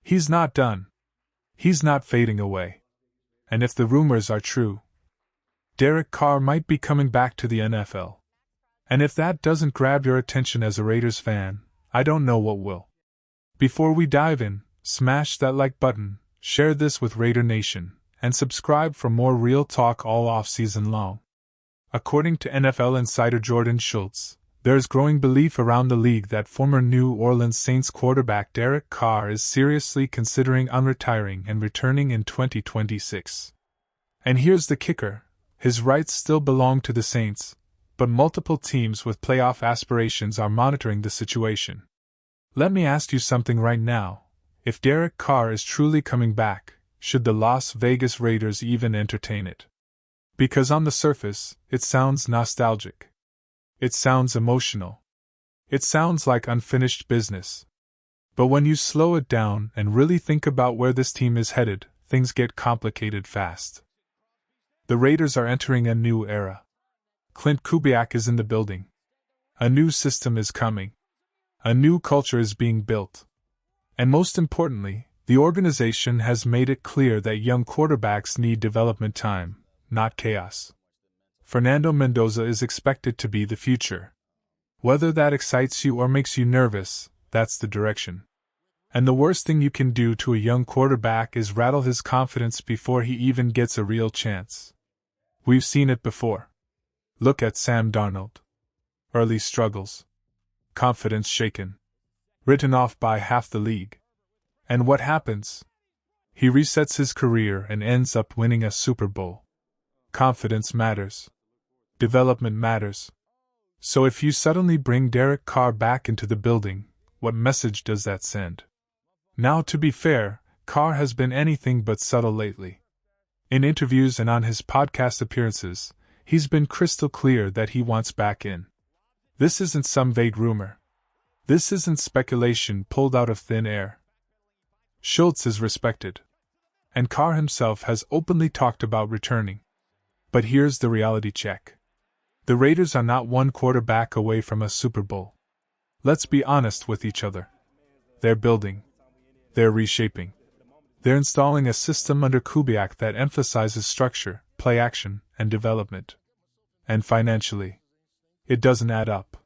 He's not done. He's not fading away. And if the rumors are true, Derek Carr might be coming back to the NFL. And if that doesn't grab your attention as a Raiders fan, I don't know what will. Before we dive in, smash that like button, share this with Raider Nation, and subscribe for more real talk all off-season long. According to NFL insider Jordan Schultz, there is growing belief around the league that former New Orleans Saints quarterback Derek Carr is seriously considering unretiring and returning in 2026. And here's the kicker: his rights still belong to the Saints, but multiple teams with playoff aspirations are monitoring the situation. Let me ask you something right now. If Derek Carr is truly coming back, should the Las Vegas Raiders even entertain it? Because on the surface, it sounds nostalgic. It sounds emotional. It sounds like unfinished business. But when you slow it down and really think about where this team is headed, things get complicated fast. The Raiders are entering a new era. Clint Kubiak is in the building. A new system is coming. A new culture is being built. And most importantly, the organization has made it clear that young quarterbacks need development time, not chaos. Fernando Mendoza is expected to be the future. Whether that excites you or makes you nervous, that's the direction. And the worst thing you can do to a young quarterback is rattle his confidence before he even gets a real chance. We've seen it before. Look at Sam Darnold. Early struggles. Confidence shaken. Written off by half the league. And what happens? He resets his career and ends up winning a Super Bowl. Confidence matters. Development matters. So if you suddenly bring Derek Carr back into the building, what message does that send? Now, to be fair, Carr has been anything but subtle lately. In interviews and on his podcast appearances, he's been crystal clear that he wants back in. This isn't some vague rumor. This isn't speculation pulled out of thin air. Schultz is respected. And Carr himself has openly talked about returning. But here's the reality check. The Raiders are not one quarterback away from a Super Bowl. Let's be honest with each other. They're building. They're reshaping. They're installing a system under Kubiak that emphasizes structure, play action, and development. And financially, it doesn't add up.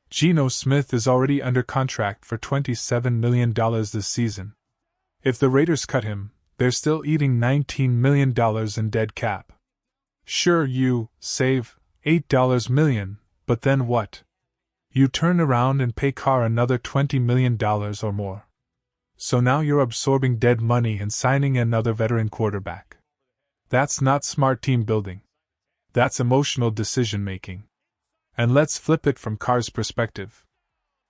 Geno Smith is already under contract for $27 million this season. If the Raiders cut him, they're still eating $19 million in dead cap. Sure, you save $8 million, but then what? You turn around and pay Carr another $20 million or more. So now you're absorbing dead money and signing another veteran quarterback. That's not smart team building. That's emotional decision making. And let's flip it from Carr's perspective.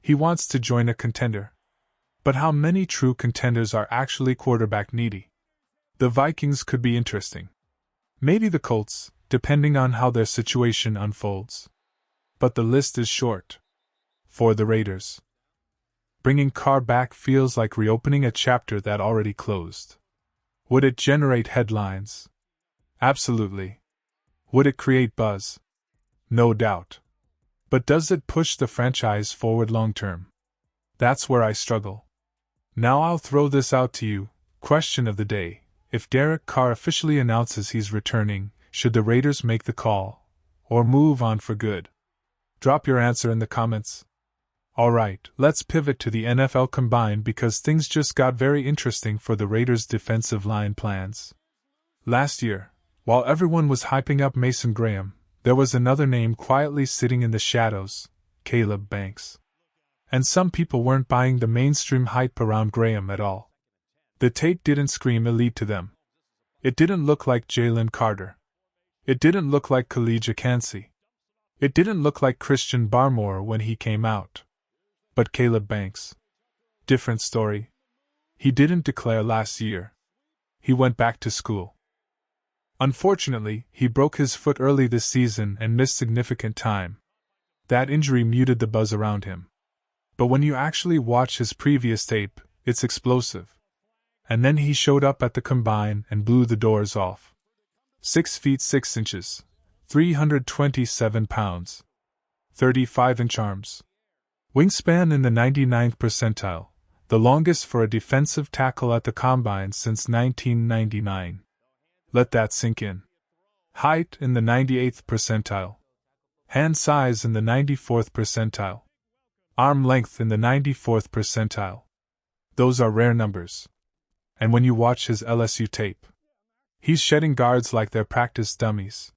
He wants to join a contender. But how many true contenders are actually quarterback needy? The Vikings could be interesting. Maybe the Colts, depending on how their situation unfolds. But the list is short. For the Raiders, bringing Carr back feels like reopening a chapter that already closed. Would it generate headlines? Absolutely. Would it create buzz? No doubt. But does it push the franchise forward long term? That's where I struggle. Now I'll throw this out to you. Question of the day: if Derek Carr officially announces he's returning, should the Raiders make the call, or move on for good? Drop your answer in the comments. Alright, let's pivot to the NFL Combine because things just got very interesting for the Raiders' defensive line plans. Last year, while everyone was hyping up Mason Graham, there was another name quietly sitting in the shadows: Caleb Banks. And some people weren't buying the mainstream hype around Graham at all. The tape didn't scream elite to them. It didn't look like Jalen Carter. It didn't look like Khalid Akansi. It didn't look like Christian Barmore when he came out. But Caleb Banks. Different story. He didn't declare last year. He went back to school. Unfortunately, he broke his foot early this season and missed significant time. That injury muted the buzz around him. But when you actually watch his previous tape, it's explosive. And then he showed up at the Combine and blew the doors off. 6 feet 6 inches, 327 pounds, 35-inch arms. Wingspan in the 99th percentile, the longest for a defensive tackle at the Combine since 1999. Let that sink in. Height in the 98th percentile. Hand size in the 94th percentile. Arm length in the 94th percentile. Those are rare numbers. And when you watch his LSU tape, he's shedding guards like they're practice dummies.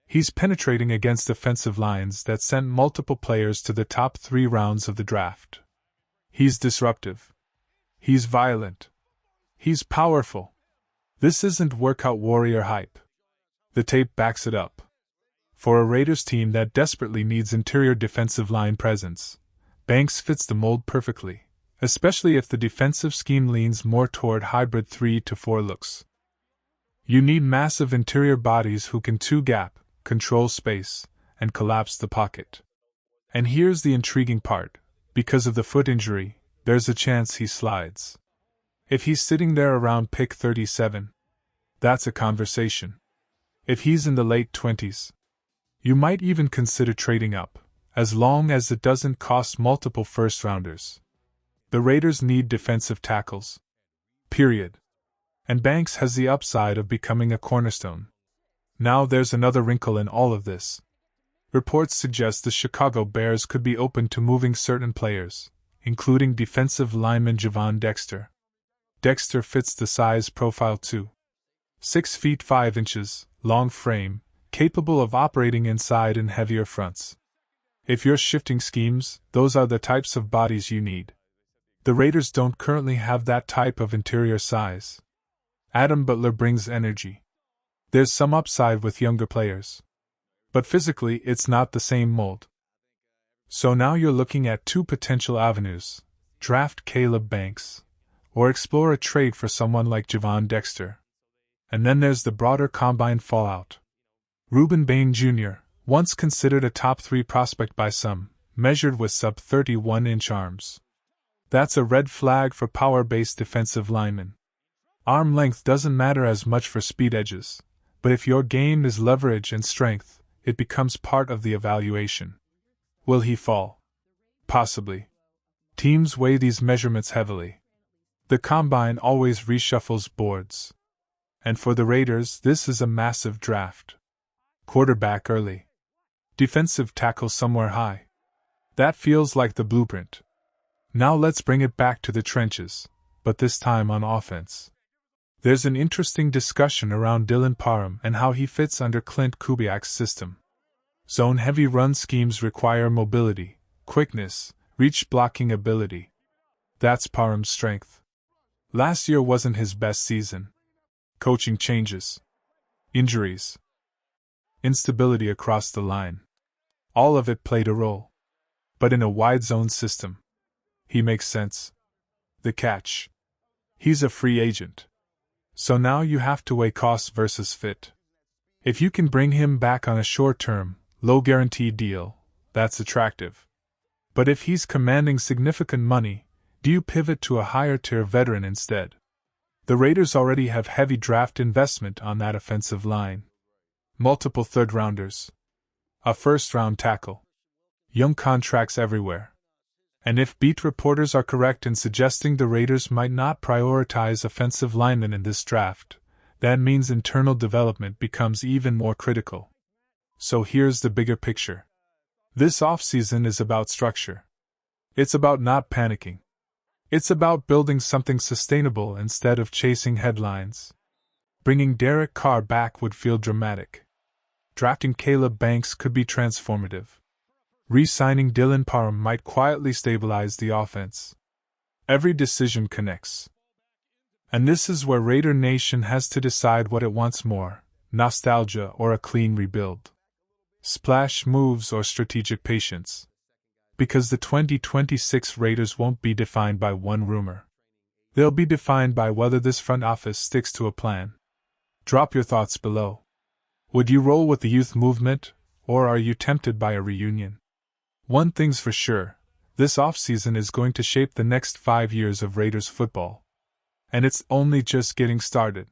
He's penetrating against offensive lines that sent multiple players to the top 3 rounds of the draft. He's disruptive. He's violent. He's powerful. This isn't workout warrior hype. The tape backs it up. For a Raiders team that desperately needs interior defensive line presence, Banks fits the mold perfectly, especially if the defensive scheme leans more toward hybrid 3-4 looks. You need massive interior bodies who can two-gap, control space, and collapse the pocket. And here's the intriguing part: because of the foot injury, there's a chance he slides. If he's sitting there around pick 37, that's a conversation. If he's in the late 20s, you might even consider trading up, as long as it doesn't cost multiple first-rounders. The Raiders need defensive tackles. Period. And Banks has the upside of becoming a cornerstone. Now there's another wrinkle in all of this. Reports suggest the Chicago Bears could be open to moving certain players, including defensive lineman Javon Dexter. Dexter fits the size profile too. 6 feet 5 inches, long frame, capable of operating inside in heavier fronts. If you're shifting schemes, those are the types of bodies you need. The Raiders don't currently have that type of interior size. Adam Butler brings energy. There's some upside with younger players. But physically, it's not the same mold. So now you're looking at 2 potential avenues: draft Caleb Banks, or explore a trade for someone like Javon Dexter. And then there's the broader Combine fallout. Reuben Bain Jr., once considered a top 3 prospect by some, measured with sub-31-inch arms. That's a red flag for power-based defensive linemen. Arm length doesn't matter as much for speed edges, but if your game is leverage and strength, it becomes part of the evaluation. Will he fall? Possibly. Teams weigh these measurements heavily. The Combine always reshuffles boards. And for the Raiders, this is a massive draft. Quarterback early. Defensive tackle somewhere high. That feels like the blueprint. Now let's bring it back to the trenches, but this time on offense. There's an interesting discussion around Dylan Parham and how he fits under Clint Kubiak's system. Zone-heavy run schemes require mobility, quickness, reach-blocking ability. That's Parham's strength. Last year wasn't his best season. Coaching changes. Injuries. Instability across the line. All of it played a role. But in a wide-zone system, he makes sense. The catch: he's a free agent. So now you have to weigh cost versus fit. If you can bring him back on a short-term, low-guarantee deal, that's attractive. But if he's commanding significant money, do you pivot to a higher-tier veteran instead? The Raiders already have heavy draft investment on that offensive line. Multiple third-rounders. A first-round tackle. Young contracts everywhere. And if beat reporters are correct in suggesting the Raiders might not prioritize offensive linemen in this draft, that means internal development becomes even more critical. So here's the bigger picture. This offseason is about structure. It's about not panicking. It's about building something sustainable instead of chasing headlines. Bringing Derek Carr back would feel dramatic. Drafting Caleb Banks could be transformative. Re-signing Dylan Parham might quietly stabilize the offense. Every decision connects. And this is where Raider Nation has to decide what it wants more: nostalgia or a clean rebuild. Splash moves or strategic patience. Because the 2026 Raiders won't be defined by one rumor. They'll be defined by whether this front office sticks to a plan. Drop your thoughts below. Would you roll with the youth movement, or are you tempted by a reunion? One thing's for sure, this offseason is going to shape the next 5 years of Raiders football. And it's only just getting started.